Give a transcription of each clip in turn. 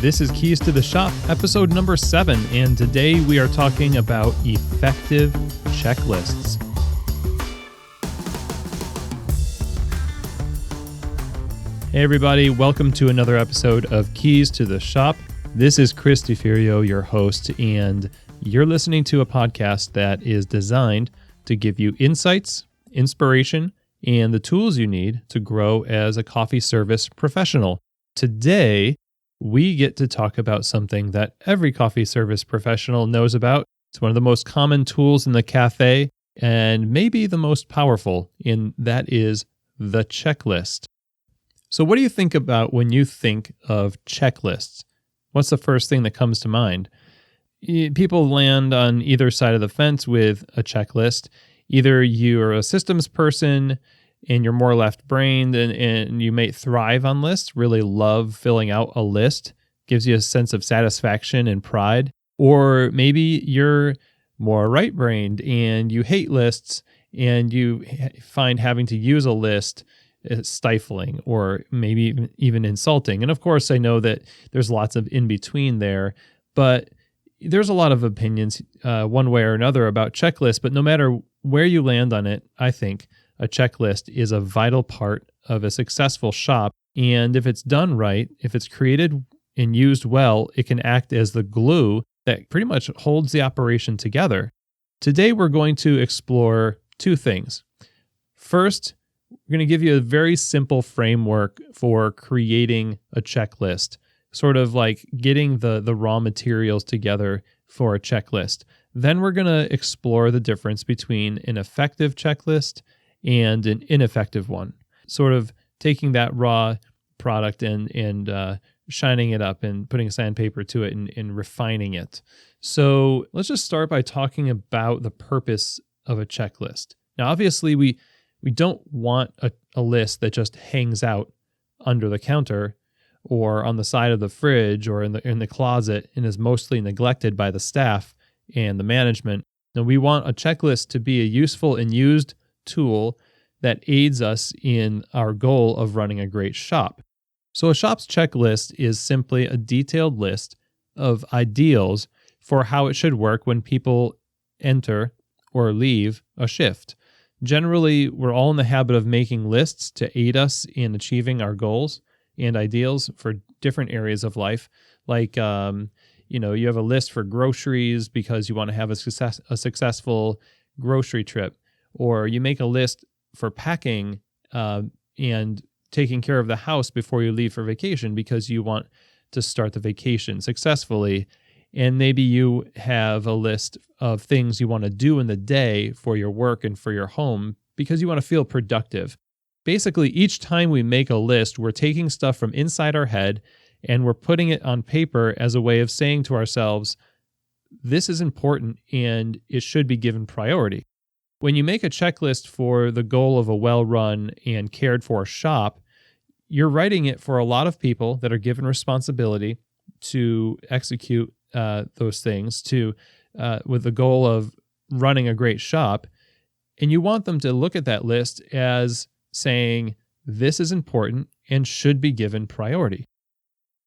This is Keys to the Shop, episode number 7, and today we are talking about effective checklists. Hey everybody, welcome to another episode of Keys to the Shop. This is Chris DeFurio, your host, and you're listening to a podcast that is designed to give you insights, inspiration, and the tools you need to grow as a coffee service professional. Today, we get to talk about something that every coffee service professional knows about. It's one of the most common tools in the cafe and maybe the most powerful, and that is the checklist. So what do you think about when you think of checklists? What's the first thing that comes to mind? People land on either side of the fence with a checklist. Either you're a systems person and you're more left-brained and you may thrive on lists, really love filling out a list, gives you a sense of satisfaction and pride. Or maybe you're more right-brained and you hate lists and you find having to use a list stifling or maybe even insulting. And of course, I know that there's lots of in-between there, but there's a lot of opinions one way or another about checklists, but no matter where you land on it, I think a checklist is a vital part of a successful shop. And if it's done right, if it's created and used well, it can act as the glue that pretty much holds the operation together. Today, we're going to explore two things. First, we're going to give you a very simple framework for creating a checklist, sort of like getting the raw materials together for a checklist. Then we're going to explore the difference between an effective checklist and an ineffective one, sort of taking that raw product and shining it up and putting sandpaper to it and refining it. So let's just start by talking about the purpose of a checklist. Now, obviously, we don't want a list that just hangs out under the counter or on the side of the fridge or in the closet and is mostly neglected by the staff and the management. Now, we want a checklist to be a useful and used tool that aids us in our goal of running a great shop. So a shop's checklist is simply a detailed list of ideals for how it should work when people enter or leave a shift. Generally, we're all in the habit of making lists to aid us in achieving our goals and ideals for different areas of life. Like, you have a list for groceries because you want to have a successful grocery trip, or you make a list for packing and taking care of the house before you leave for vacation because you want to start the vacation successfully. And maybe you have a list of things you want to do in the day for your work and for your home because you want to feel productive. Basically, each time we make a list, we're taking stuff from inside our head and we're putting it on paper as a way of saying to ourselves, this is important and it should be given priority. When you make a checklist for the goal of a well-run and cared-for shop, you're writing it for a lot of people that are given responsibility to execute those things with the goal of running a great shop. And you want them to look at that list as saying, this is important and should be given priority.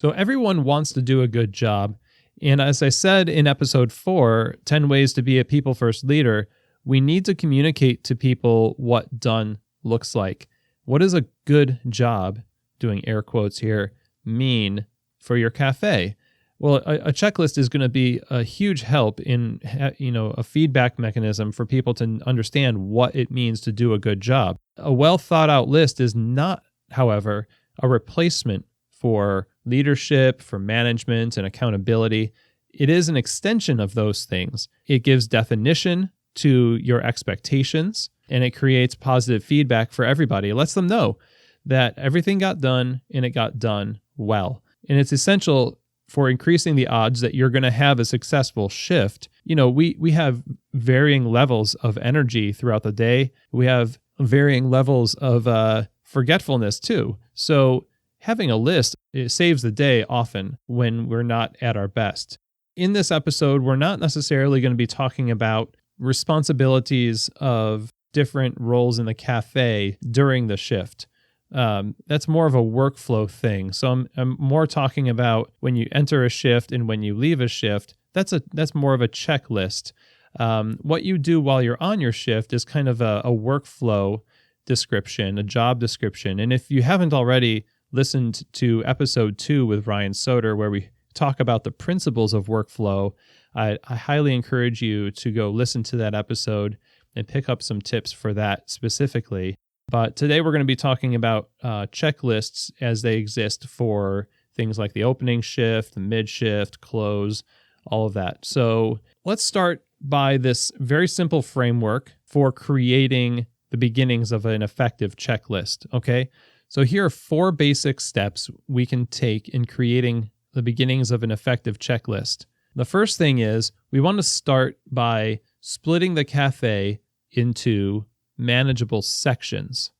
So everyone wants to do a good job. And as I said in episode 4, 10 Ways to Be a People First Leader, we need to communicate to people what done looks like. What does a good job, doing air quotes here, mean for your cafe? Well, a checklist is going to be a huge help in, a feedback mechanism for people to understand what it means to do a good job. A well thought out list is not, however, a replacement for leadership, for management and accountability. It is an extension of those things. It gives definition to your expectations and it creates positive feedback for everybody. It lets them know that everything got done and it got done well. And it's essential for increasing the odds that you're going to have a successful shift. We have varying levels of energy throughout the day. We have varying levels of forgetfulness too. So having a list, it saves the day often when we're not at our best. In this episode, we're not necessarily going to be talking about responsibilities of different roles in the cafe during the shift. that's more of a workflow thing. So I'm more talking about when you enter a shift and when you leave a shift. That's more of a checklist. What you do while you're on your shift is kind of a workflow description, a job description. And if you haven't already listened to episode 2 with Ryan Soder, where we talk about the principles of workflow, I highly encourage you to go listen to that episode and pick up some tips for that specifically. But today we're going to be talking about checklists as they exist for things like the opening shift, the mid shift, close, all of that. So let's start by this very simple framework for creating the beginnings of an effective checklist. Okay. So here are 4 basic steps we can take in creating the beginnings of an effective checklist. The first thing is we want to start by splitting the cafe into manageable sections.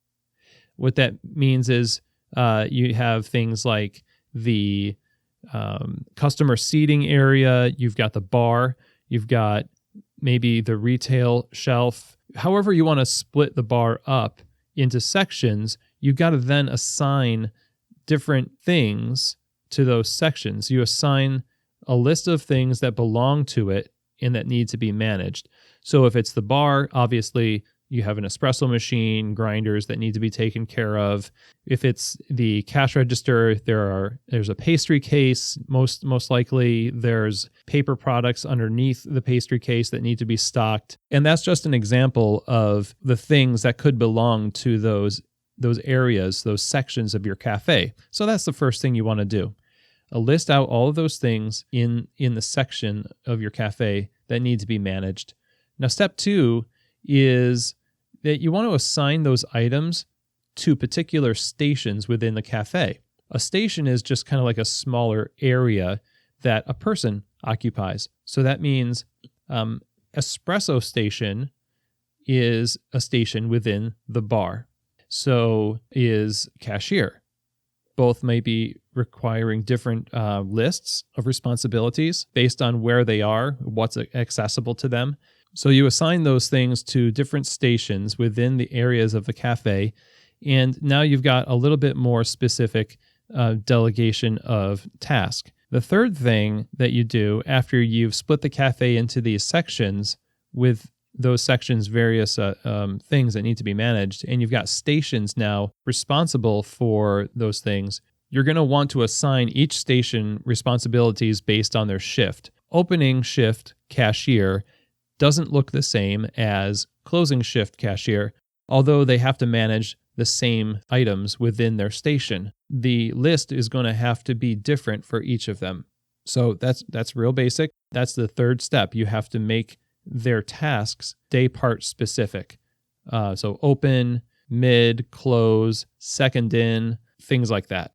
What that means is you have things like the customer seating area, you've got the bar, you've got maybe the retail shelf. However you want to split the bar up into sections, you've got to then assign different things to those sections. You assign a list of things that belong to it and that need to be managed. So if it's the bar, obviously you have an espresso machine, grinders that need to be taken care of. If it's the cash register, there's a pastry case. Most likely there's paper products underneath the pastry case that need to be stocked. And that's just an example of the things that could belong to those areas, those sections of your cafe. So that's the first thing you want to do. List out all of those things in the section of your cafe that need to be managed. Now, step 2 is that you want to assign those items to particular stations within the cafe. A station is just kind of like a smaller area that a person occupies. So that means espresso station is a station within the bar. So is cashier. Both may be requiring different lists of responsibilities based on where they are, what's accessible to them. So you assign those things to different stations within the areas of the cafe, and now you've got a little bit more specific delegation of task. The third thing that you do after you've split the cafe into these sections with those sections, various things that need to be managed, and you've got stations now responsible for those things, you're going to want to assign each station responsibilities based on their shift. Opening shift cashier doesn't look the same as closing shift cashier, although they have to manage the same items within their station. The list is going to have to be different for each of them. So that's real basic. That's the third step. You have to make their tasks day part specific. So open, mid, close, second in, things like that.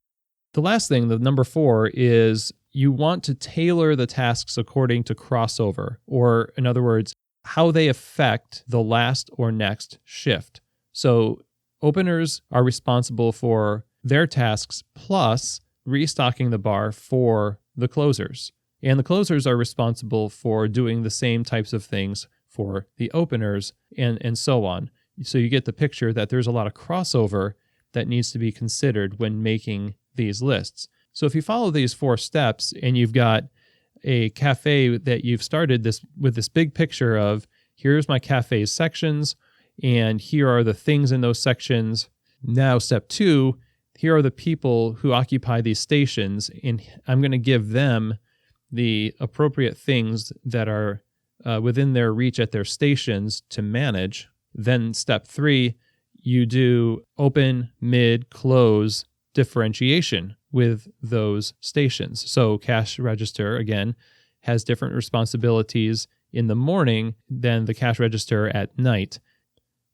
The last thing, the number 4, is you want to tailor the tasks according to crossover, or in other words, how they affect the last or next shift. So openers are responsible for their tasks plus restocking the bar for the closers. And the closers are responsible for doing the same types of things for the openers and so on. So you get the picture that there's a lot of crossover that needs to be considered when making these lists. So if you follow these 4 steps and you've got a cafe that you've started with this big picture of, here's my cafe's sections, and here are the things in those sections. Now, step 2, here are the people who occupy these stations, and I'm going to give them the appropriate things that are within their reach at their stations to manage. Then step 3, you do open, mid, close differentiation with those stations. So cash register, again, has different responsibilities in the morning than the cash register at night.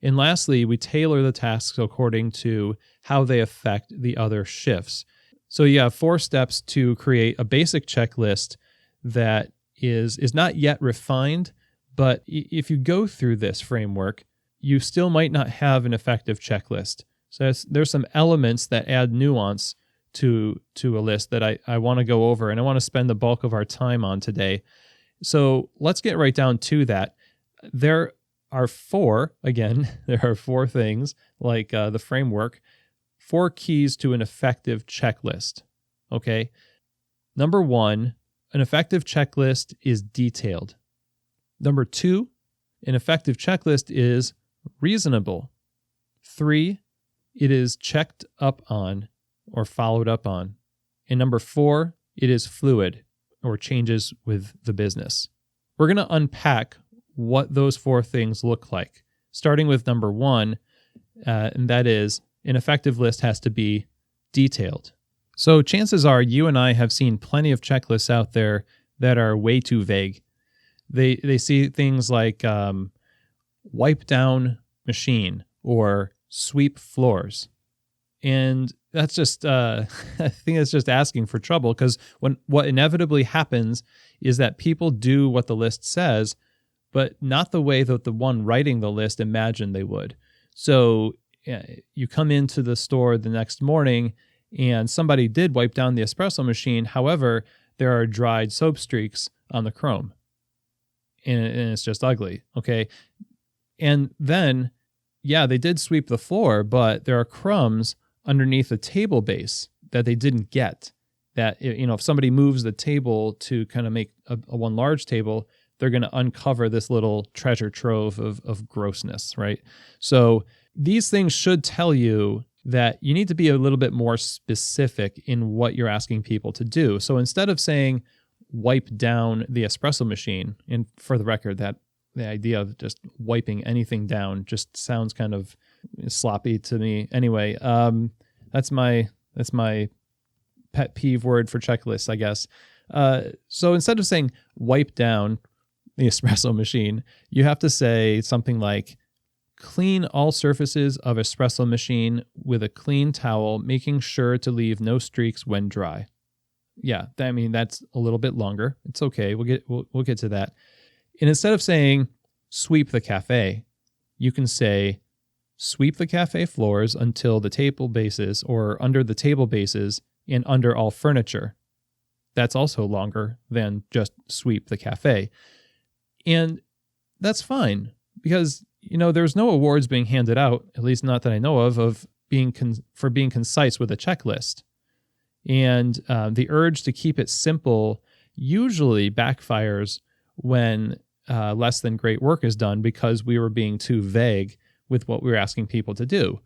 And lastly, we tailor the tasks according to how they affect the other shifts. So you have 4 steps to create a basic checklist that is not yet refined, but if you go through this framework, you still might not have an effective checklist. So there's some elements that add nuance to a list that I want to go over, and I want to spend the bulk of our time on today. So let's get right down to that. There are 4 things, like the framework, 4 keys to an effective checklist. Okay. Number 1, an effective checklist is detailed. Number 2, an effective checklist is reasonable. 3, it is checked up on or followed up on. And number 4, it is fluid or changes with the business. We're going to unpack what those 4 things look like, starting with number 1, and that is an effective list has to be detailed. So chances are you and I have seen plenty of checklists out there that are way too vague. They see things like wipe down machine or sweep floors. And that's just, I think it's just asking for trouble, because what inevitably happens is that people do what the list says, but not the way that the one writing the list imagined they would. So you come into the store the next morning and somebody did wipe down the espresso machine. However, there are dried soap streaks on the chrome. And it's just ugly, okay? And then, yeah, they did sweep the floor, but there are crumbs underneath the table base that they didn't get. That, if somebody moves the table to kind of make a one large table, they're going to uncover this little treasure trove of grossness, right? So these things should tell you that you need to be a little bit more specific in what you're asking people to do. So instead of saying wipe down the espresso machine, and for the record, that the idea of just wiping anything down just sounds kind of sloppy to me. Anyway, that's my pet peeve word for checklists, I guess. So instead of saying wipe down the espresso machine, you have to say something like clean all surfaces of espresso machine with a clean towel, making sure to leave no streaks when dry. Yeah, that's a little bit longer. It's okay. We'll get to that. And instead of saying sweep the cafe, you can say sweep the cafe floors until the table bases, or under the table bases and under all furniture. That's also longer than just sweep the cafe. And that's fine, because there's no awards being handed out, at least not that I know of being for being concise with a checklist. And the urge to keep it simple usually backfires when less than great work is done, because we were being too vague with what we were asking people to do.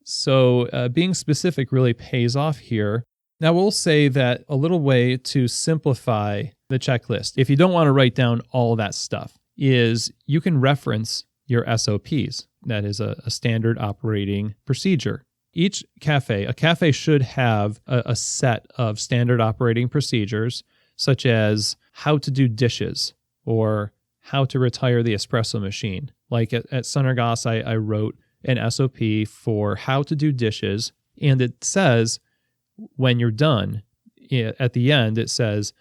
So being specific really pays off here. Now, we'll say that a little way to simplify the checklist, if you don't want to write down all that stuff, is you can reference your SOPs. That is a standard operating procedure. A cafe should have a set of standard operating procedures, such as how to do dishes or how to retire the espresso machine. Like at Sunnergasse, I wrote an SOP for how to do dishes, and it says when you're done, at the end, it says,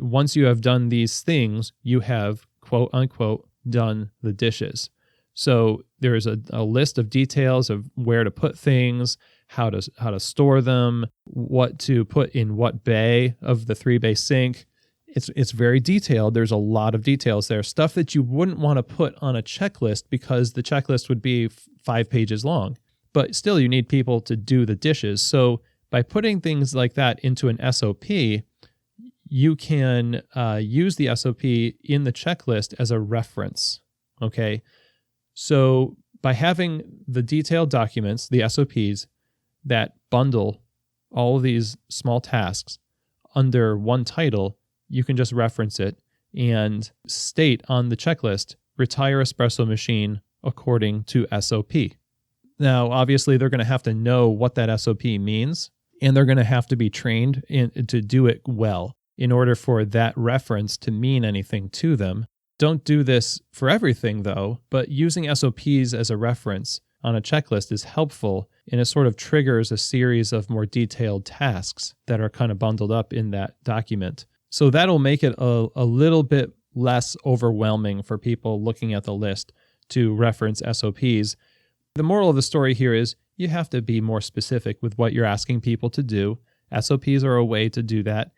once you have done these things, you have, quote unquote, done the dishes. So there's a list of details of where to put things, how to store them, what to put in what bay of the 3-bay sink. It's very detailed. There's a lot of details there, stuff that you wouldn't want to put on a checklist, because the checklist would be 5 pages long. But still, you need people to do the dishes. So by putting things like that into an SOP, you can use the SOP in the checklist as a reference, okay? So by having the detailed documents, the SOPs, that bundle all of these small tasks under one title, you can just reference it and state on the checklist, retire espresso machine according to SOP. Now, obviously, they're going to have to know what that SOP means, and they're going to have to be trained to do it well in order for that reference to mean anything to them. Don't do this for everything, though, but using SOPs as a reference on a checklist is helpful, and it sort of triggers a series of more detailed tasks that are kind of bundled up in that document. So that'll make it a little bit less overwhelming for people looking at the list to reference SOPs. The moral of the story here is you have to be more specific with what you're asking people to do. SOPs are a way to do that,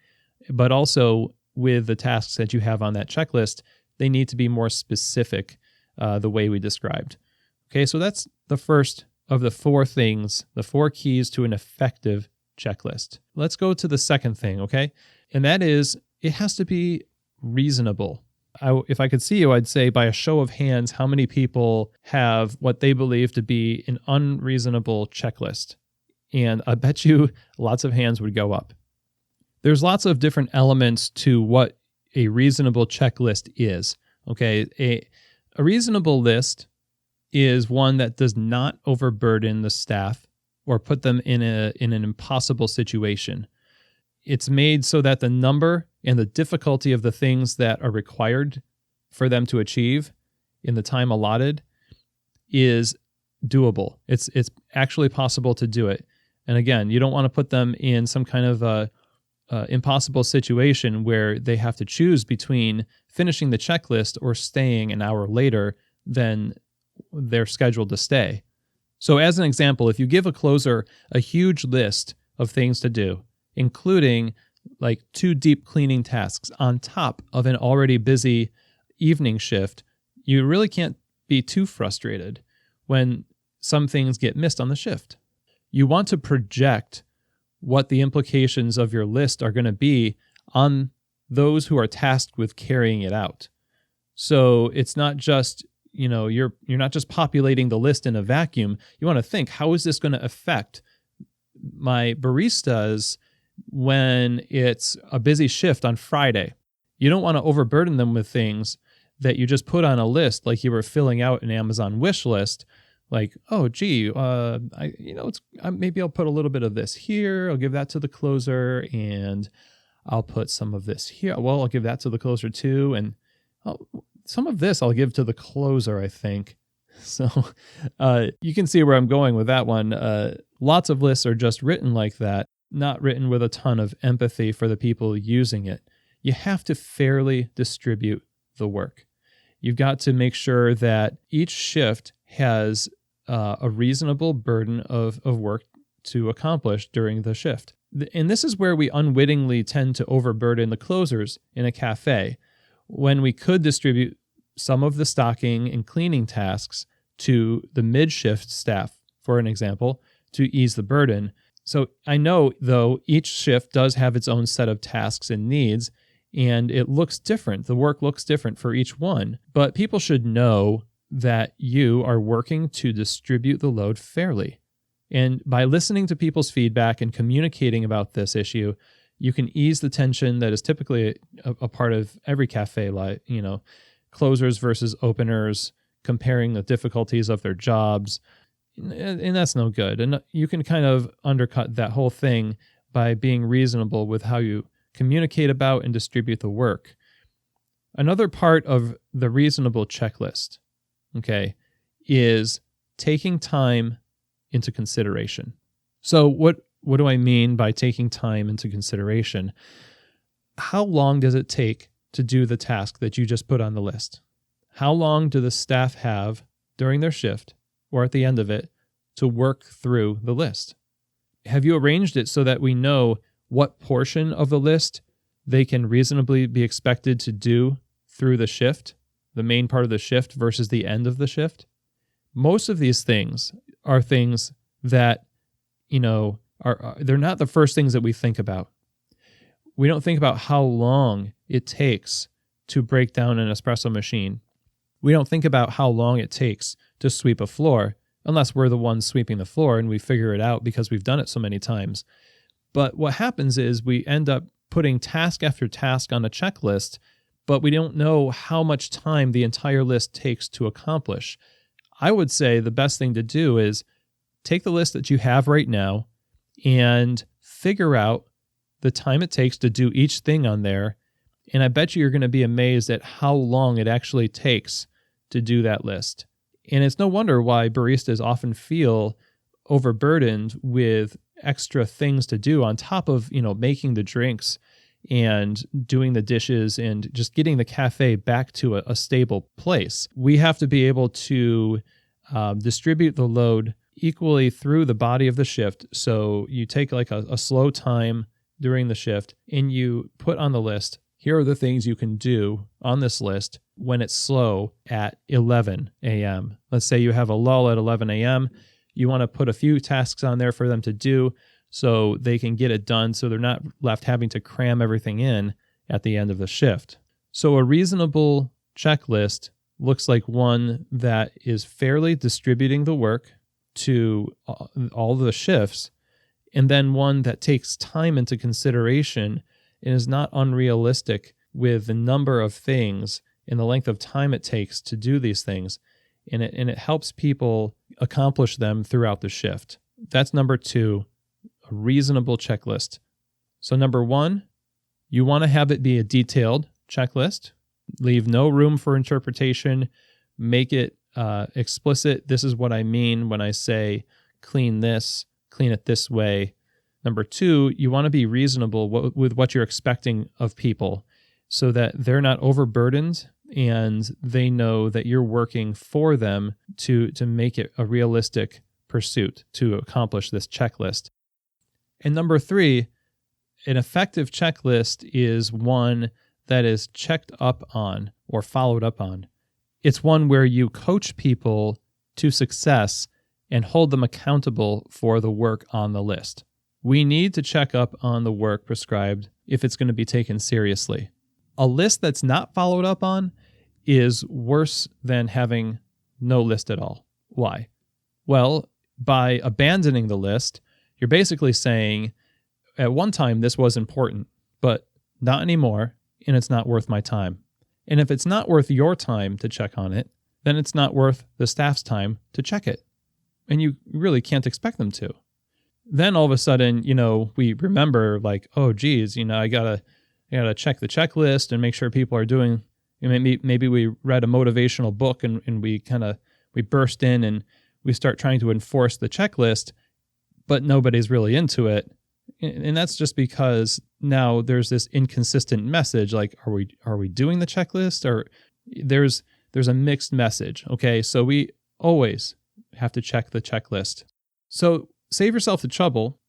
but also with the tasks that you have on that checklist, they need to be more specific the way we described. Okay, so that's the first of the four things, the four keys to an effective checklist. Let's go to the second thing, okay? And that is, it has to be reasonable. If I could see you, I'd say by a show of hands, how many people have what they believe to be an unreasonable checklist? And I bet you lots of hands would go up. There's lots of different elements to what a reasonable checklist is. Okay, a reasonable list is one that does not overburden the staff or put them in an impossible situation. It's made so that the number and the difficulty of the things that are required for them to achieve in the time allotted is doable. It's actually possible to do it. And again, you don't want to put them in some kind of impossible situation where they have to choose between finishing the checklist or staying an hour later than they're scheduled to stay. So as an example, if you give a closer a huge list of things to do, including like 2 deep cleaning tasks on top of an already busy evening shift, you really can't be too frustrated when some things get missed on the shift. You want to project what the implications of your list are going to be on those who are tasked with carrying it out. So it's not just, you're not just populating the list in a vacuum. You want to think, how is this going to affect my baristas when it's a busy shift on Friday? You don't want to overburden them with things that you just put on a list like you were filling out an Amazon wish list. Like, oh, gee, maybe I'll put a little bit of this here. I'll give that to the closer, and I'll put some of this here. Well, I'll give that to the closer too, and some of this I'll give to the closer, I think. So you can see where I'm going with that one. Lots of lists are just written like that, not written with a ton of empathy for the people using it. You have to fairly distribute the work. You've got to make sure that each shift has a reasonable burden of work to accomplish during the shift. And this is where we unwittingly tend to overburden the closers in a cafe, when we could distribute some of the stocking and cleaning tasks to the mid-shift staff, for an example, to ease the burden. So I know, though, each shift does have its own set of tasks and needs, and it looks different. The work looks different for each one, but people should know that you are working to distribute the load fairly. And by listening to people's feedback and communicating about this issue, you can ease the tension that is typically a part of every cafe life, closers versus openers, comparing the difficulties of their jobs. And that's no good. And you can kind of undercut that whole thing by being reasonable with how you communicate about and distribute the work. Another part of the reasonable checklist, is taking time into consideration. So what do I mean by taking time into consideration? How long does it take to do the task that you just put on the list? How long do the staff have during their shift or at the end of it to work through the list? Have you arranged it so that we know what portion of the list they can reasonably be expected to do through the shift, the main part of the shift versus the end of the shift? Most of these things are things that, they're not the first things that we think about. We don't think about how long it takes to break down an espresso machine. We don't think about how long it takes to sweep a floor, unless we're the ones sweeping the floor and we figure it out because we've done it so many times. But what happens is we end up putting task after task on a checklist, but we don't know how much time the entire list takes to accomplish. I would say the best thing to do is take the list that you have right now and figure out the time it takes to do each thing on there. And I bet you're going to be amazed at how long it actually takes to do that list. And it's no wonder why baristas often feel overburdened with extra things to do on top of, making the drinks and doing the dishes and just getting the cafe back to a stable place. We have to be able to distribute the load equally through the body of the shift. So you take like a slow time during the shift and you put on the list, here are the things you can do on this list when it's slow at 11 a.m. Let's say you have a lull at 11 a.m. You want to put a few tasks on there for them to do so they can get it done, so they're not left having to cram everything in at the end of the shift. So a reasonable checklist looks like one that is fairly distributing the work to all the shifts, and then one that takes time into consideration and is not unrealistic with the number of things and the length of time it takes to do these things, and it helps people accomplish them throughout the shift. That's number 2, a reasonable checklist. So number 1, you want to have it be a detailed checklist. Leave no room for interpretation. Make it explicit. This is what I mean when I say clean this, clean it this way. Number 2, you want to be reasonable with what you're expecting of people so that they're not overburdened and they know that you're working for them to make it a realistic pursuit to accomplish this checklist. And number 3, an effective checklist is one that is checked up on or followed up on. It's one where you coach people to success and hold them accountable for the work on the list. We need to check up on the work prescribed if it's going to be taken seriously. A list that's not followed up on is worse than having no list at all. Why? Well, by abandoning the list, you're basically saying, at one time this was important, but not anymore, and it's not worth my time. And if it's not worth your time to check on it, then it's not worth the staff's time to check it. And you really can't expect them to. Then all of a sudden, we remember like, oh geez, I gotta check the checklist and make sure people are doing. Maybe we read a motivational book and we burst in and we start trying to enforce the checklist, but nobody's really into it. And that's just because now there's this inconsistent message. Like, are we doing the checklist, or there's a mixed message? Okay, so we always have to check the checklist. So save yourself the trouble.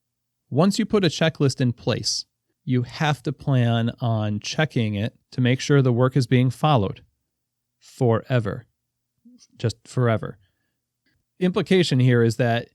Once you put a checklist in place, you have to plan on checking it to make sure the work is being followed forever. Just forever. Implication here is that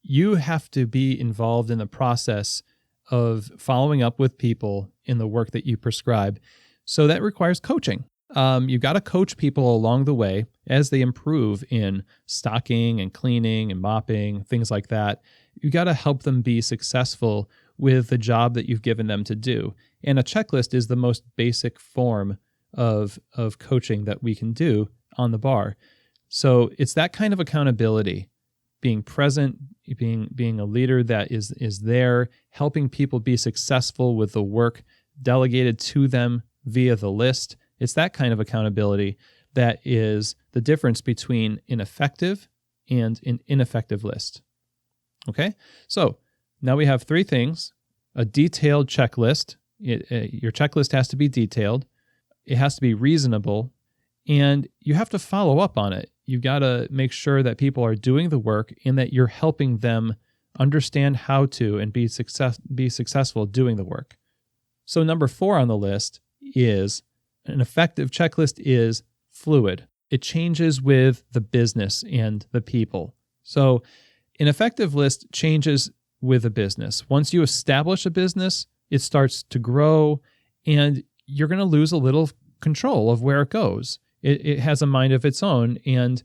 you have to be involved in the process of following up with people in the work that you prescribe. So that requires coaching. You've got to coach people along the way as they improve in stocking and cleaning and mopping, things like that. You got to help them be successful with the job that you've given them to do. And a checklist is the most basic form of coaching that we can do on the bar. So it's that kind of accountability, being present, being a leader that is there, helping people be successful with the work delegated to them via the list. It's that kind of accountability that is the difference between an effective and an ineffective list. Okay? So now we have 3 things: a detailed checklist. Your checklist has to be detailed. It has to be reasonable, and you have to follow up on it. You've got to make sure that people are doing the work and that you're helping them understand how to and be successful doing the work. So number 4 on the list is an effective checklist is fluid. It changes with the business and the people. So an effective list changes with a business. Once you establish a business, it starts to grow, and you're going to lose a little control of where it goes. It has a mind of its own, and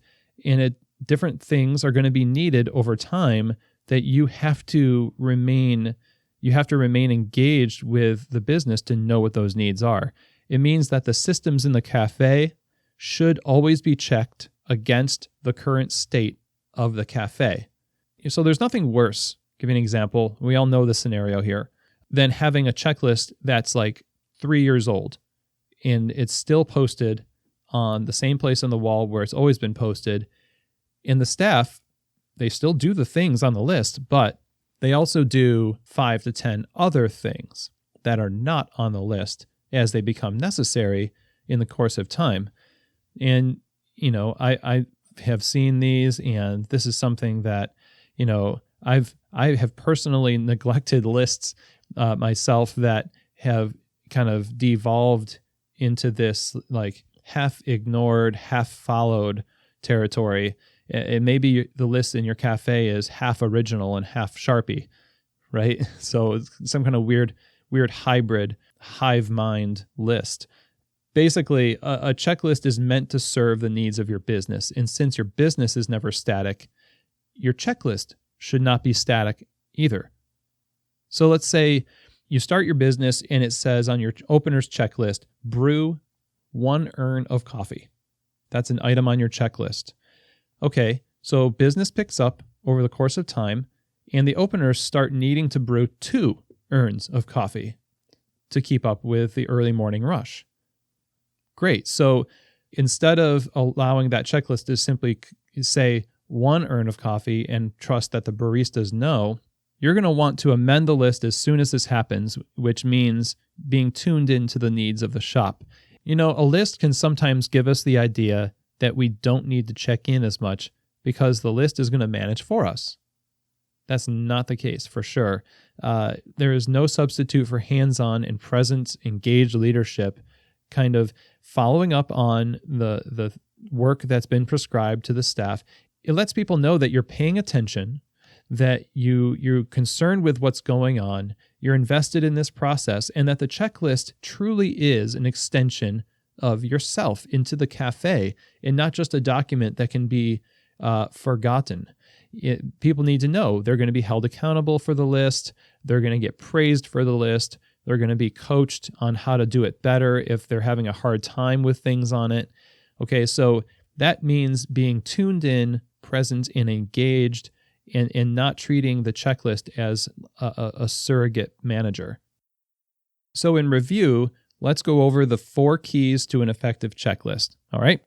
different things are going to be needed over time that you have to remain engaged with the business to know what those needs are. It means that the systems in the cafe should always be checked against the current state of the cafe. So there's nothing worse, give you an example, we all know the scenario here, than having a checklist that's like 3 years old and it's still posted on the same place on the wall where it's always been posted. And the staff, they still do the things on the list, but they also do 5 to 10 other things that are not on the list as they become necessary in the course of time. And, I have seen these, and this is something that, I have personally neglected lists myself that have kind of devolved into this like half ignored, half followed territory. And maybe the list in your cafe is half original and half Sharpie, right? So it's some kind of weird hybrid hive mind list. Basically, a checklist is meant to serve the needs of your business. And since your business is never static, your checklist should not be static either. So let's say you start your business and it says on your opener's checklist, brew 1 urn of coffee. That's an item on your checklist. Okay, so business picks up over the course of time and the openers start needing to brew 2 urns of coffee to keep up with the early morning rush. Great. So instead of allowing that checklist to simply say 1 urn of coffee and trust that the baristas know, you're going to want to amend the list as soon as this happens, which means being tuned into the needs of the shop. You know, a list can sometimes give us the idea that we don't need to check in as much because the list is going to manage for us. That's not the case for sure. There is no substitute for hands-on and present, engaged leadership, kind of following up on the work that's been prescribed to the staff. It lets people know that you're paying attention, that you're concerned with what's going on, you're invested in this process, and that the checklist truly is an extension of yourself into the cafe and not just a document that can be forgotten. People need to know they're going to be held accountable for the list. They're going to get praised for the list. They're going to be coached on how to do it better if they're having a hard time with things on it. Okay, so that means being tuned in, present, and engaged, and not treating the checklist as a surrogate manager. So in review, let's go over the 4 keys to an effective checklist. All right.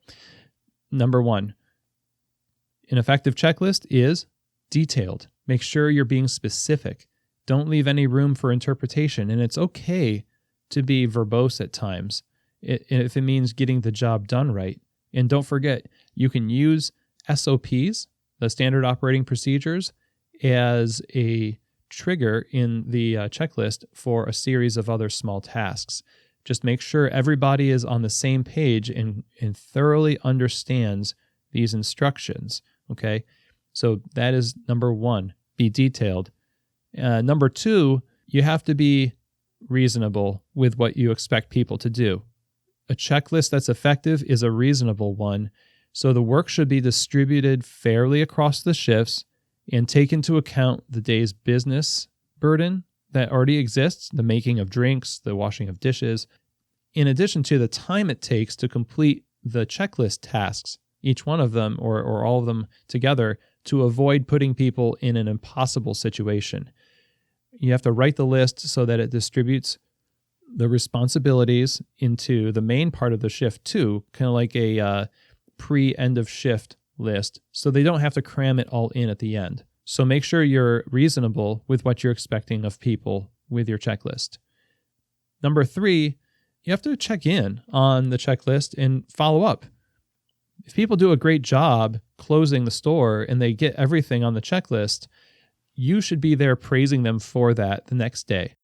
Number 1, an effective checklist is detailed. Make sure you're being specific. Don't leave any room for interpretation. And it's okay to be verbose at times if it means getting the job done right. And don't forget, you can use SOPs, the standard operating procedures, as a trigger in the checklist for a series of other small tasks. Just make sure everybody is on the same page and thoroughly understands these instructions, okay? So that is number 1, be detailed. Number 2, you have to be reasonable with what you expect people to do. A checklist that's effective is a reasonable one, so the work should be distributed fairly across the shifts and take into account the day's business burden that already exists, the making of drinks, the washing of dishes, in addition to the time it takes to complete the checklist tasks, each one of them or all of them together, to avoid putting people in an impossible situation. You have to write the list so that it distributes the responsibilities into the main part of the shift too, kind of like a pre-end of shift list, so they don't have to cram it all in at the end. So make sure you're reasonable with what you're expecting of people with your checklist. Number 3, you have to check in on the checklist and follow up. If people do a great job closing the store and they get everything on the checklist, you should be there praising them for that the next day.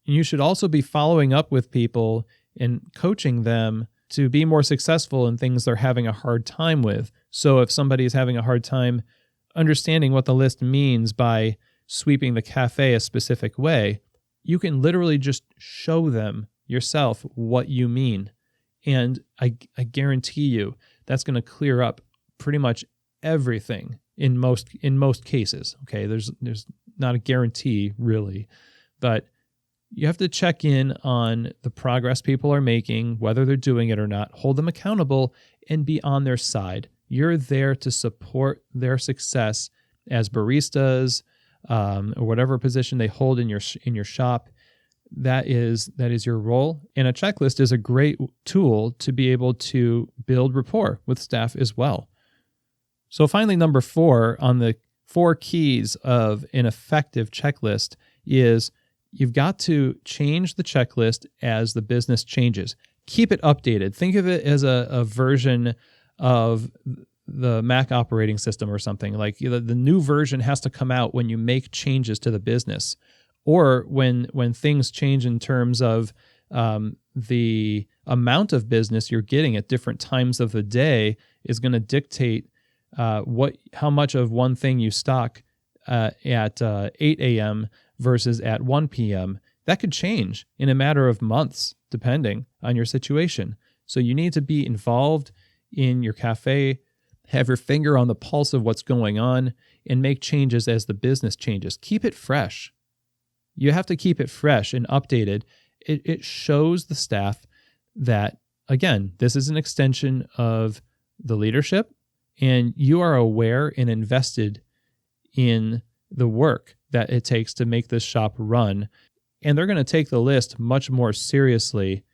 And you should also be following up with people and coaching them to be more successful in things they're having a hard time with. So if somebody is having a hard time understanding what the list means by sweeping the cafe a specific way, you can literally just show them yourself what you mean. And I guarantee you that's going to clear up pretty much everything in most cases. Okay, there's not a guarantee really, but you have to check in on the progress people are making, whether they're doing it or not, hold them accountable, and be on their side. You're there to support their success as baristas, or whatever position they hold in your shop. That is your role. And a checklist is a great tool to be able to build rapport with staff as well. So finally, number 4 on the 4 keys of an effective checklist is you've got to change the checklist as the business changes. Keep it updated. Think of it as a version of the Mac operating system or something. Like the new version has to come out when you make changes to the business, or when things change in terms of the amount of business you're getting at different times of the day is going to dictate how much of one thing you stock at 8 a.m. versus at 1 p.m., that could change in a matter of months, depending on your situation. So you need to be involved in your cafe, have your finger on the pulse of what's going on, and make changes as the business changes. Keep it fresh. You have to keep it fresh and updated. It shows the staff that, again, this is an extension of the leadership, and you are aware and invested in the work that it takes to make this shop run. And they're going to take the list much more seriously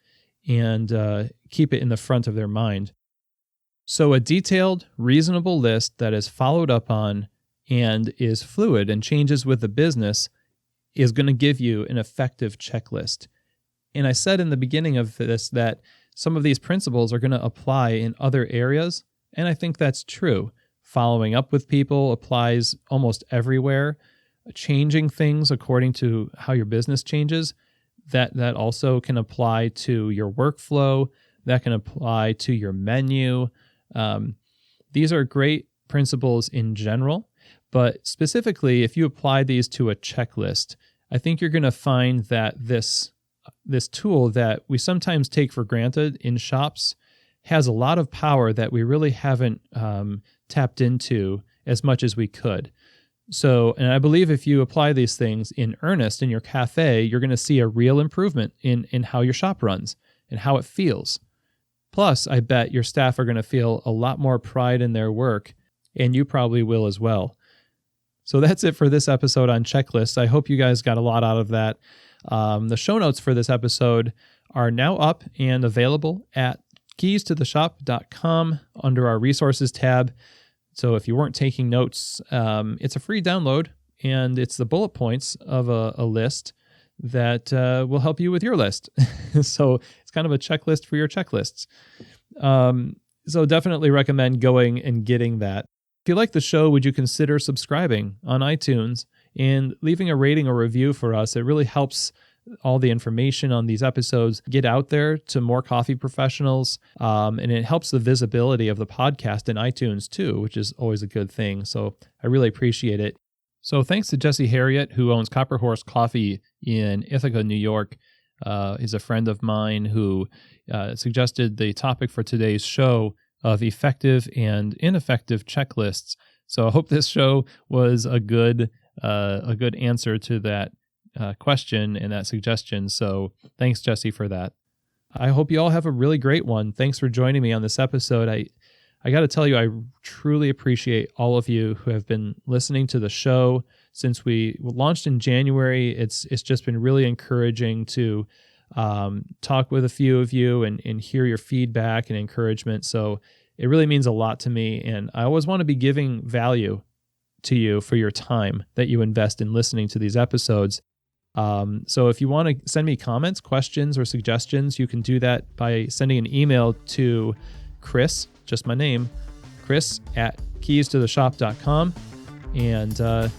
and keep it in the front of their mind. So a detailed, reasonable list that is followed up on and is fluid and changes with the business is going to give you an effective checklist. And I said in the beginning of this that some of these principles are going to apply in other areas, and I think that's true. Following up with people applies almost everywhere. Changing things according to how your business changes, that also can apply to your workflow, that can apply to your menu. These are great principles in general, but specifically, if you apply these to a checklist, I think you're going to find that this tool that we sometimes take for granted in shops has a lot of power that we really haven't tapped into as much as we could. So, and I believe if you apply these things in earnest in your cafe, you're going to see a real improvement in how your shop runs and how it feels. Plus, I bet your staff are going to feel a lot more pride in their work, and you probably will as well. So that's it for this episode on checklists. I hope you guys got a lot out of that. The show notes for this episode are now up and available at keystotheshop.com under our resources tab. So if you weren't taking notes, it's a free download, and it's the bullet points of a list that will help you with your list. So it's kind of a checklist for your checklists. So definitely recommend going and getting that. If you like the show, would you consider subscribing on iTunes and leaving a rating or review for us? It really helps all the information on these episodes get out there to more coffee professionals, and it helps the visibility of the podcast in iTunes too, which is always a good thing. So I really appreciate it. So thanks to Jesse Harriet, who owns Copper Horse Coffee in Ithaca, New York. He's a friend of mine who suggested the topic for today's show of effective and ineffective checklists. So I hope this show was a good answer to that question and that suggestion. So thanks, Jesse, for that. I hope you all have a really great one. Thanks for joining me on this episode. I got to tell you, I truly appreciate all of you who have been listening to the show since we launched in January. It's just been really encouraging to talk with a few of you and hear your feedback and encouragement. So it really means a lot to me. And I always want to be giving value to you for your time that you invest in listening to these episodes. So if you want to send me comments, questions, or suggestions, you can do that by sending an email to Chris, just my name, chris@keystotheshop.com. And I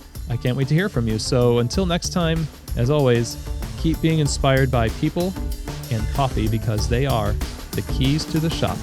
can't wait to hear from you. So until next time, as always, keep being inspired by people and coffee, because they are the keys to the shop.